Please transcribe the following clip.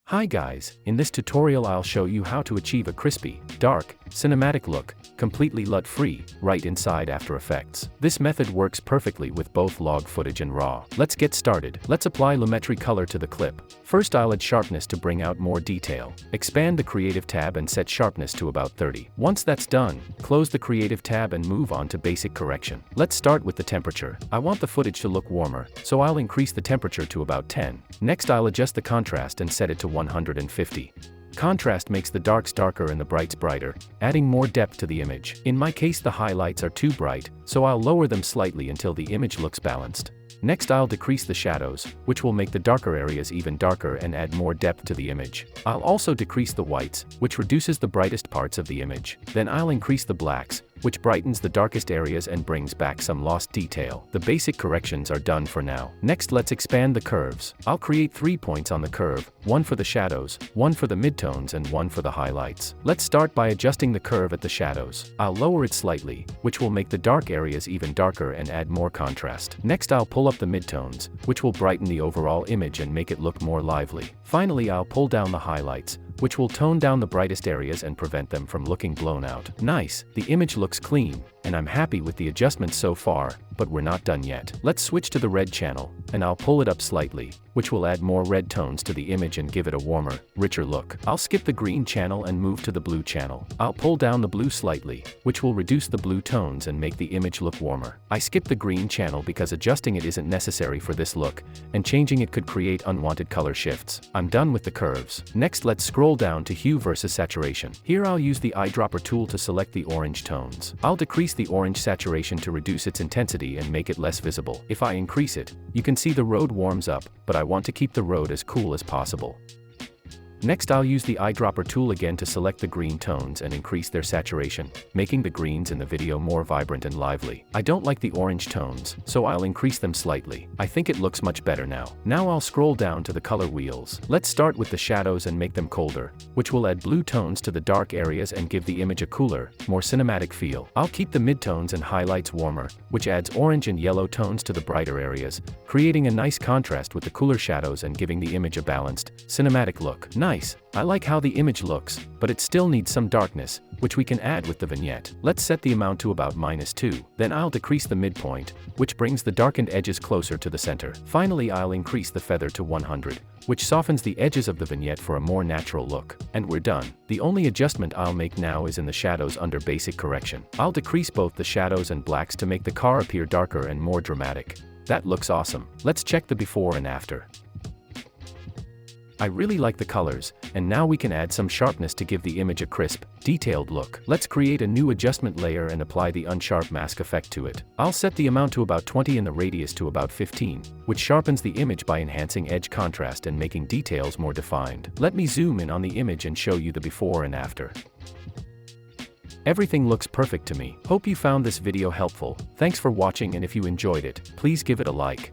Hi guys, in this tutorial I'll show you how to achieve a crispy, dark, cinematic look, completely LUT-free, right inside After Effects. This method works perfectly with both log footage and RAW. Let's get started. Let's apply Lumetri color to the clip. First I'll add sharpness to bring out more detail. Expand the Creative tab and set sharpness to about 30. Once that's done, close the Creative tab and move on to Basic Correction. Let's start with the temperature. I want the footage to look warmer, so I'll increase the temperature to about 10. Next I'll adjust the contrast and set it to 150. Contrast makes the darks darker and the brights brighter, adding more depth to the image. In my case the highlights are too bright, so I'll lower them slightly until the image looks balanced. Next I'll decrease the shadows, which will make the darker areas even darker and add more depth to the image. I'll also decrease the whites, which reduces the brightest parts of the image. Then I'll increase the blacks, which brightens the darkest areas and brings back some lost detail. The basic corrections are done for now. Next let's expand the curves. I'll create 3 points on the curve, one for the shadows, one for the midtones and one for the highlights. Let's start by adjusting the curve at the shadows. I'll lower it slightly, which will make the dark areas even darker and add more contrast. Next I'll pull up the midtones, which will brighten the overall image and make it look more lively. Finally I'll pull down the highlights, which will tone down the brightest areas and prevent them from looking blown out. Nice, the image looks clean, and I'm happy with the adjustments so far, but we're not done yet. Let's switch to the red channel, and I'll pull it up slightly, which will add more red tones to the image and give it a warmer, richer look. I'll skip the green channel and move to the blue channel. I'll pull down the blue slightly, which will reduce the blue tones and make the image look warmer. I skipped the green channel because adjusting it isn't necessary for this look, and changing it could create unwanted color shifts. I'm done with the curves. Next let's scroll down to hue versus saturation. Here I'll use the eyedropper tool to select the orange tones. I'll decrease the orange saturation to reduce its intensity and make it less visible. If I increase it, you can see the road warms up, but I want to keep the road as cool as possible. Next I'll use the eyedropper tool again to select the green tones and increase their saturation, making the greens in the video more vibrant and lively. I don't like the orange tones, so I'll increase them slightly. I think it looks much better now. Now I'll scroll down to the color wheels. Let's start with the shadows and make them colder, which will add blue tones to the dark areas and give the image a cooler, more cinematic feel. I'll keep the midtones and highlights warmer, which adds orange and yellow tones to the brighter areas, creating a nice contrast with the cooler shadows and giving the image a balanced, cinematic look. Nice, I like how the image looks, but it still needs some darkness, which we can add with the vignette. Let's set the amount to about -2. Then I'll decrease the midpoint, which brings the darkened edges closer to the center. Finally I'll increase the feather to 100, which softens the edges of the vignette for a more natural look. And we're done. The only adjustment I'll make now is in the shadows under basic correction. I'll decrease both the shadows and blacks to make the car appear darker and more dramatic. That looks awesome. Let's check the before and after. I really like the colors, and now we can add some sharpness to give the image a crisp, detailed look. Let's create a new adjustment layer and apply the unsharp mask effect to it. I'll set the amount to about 20 and the radius to about 15, which sharpens the image by enhancing edge contrast and making details more defined. Let me zoom in on the image and show you the before and after. Everything looks perfect to me. Hope you found this video helpful. Thanks for watching, and if you enjoyed it, please give it a like.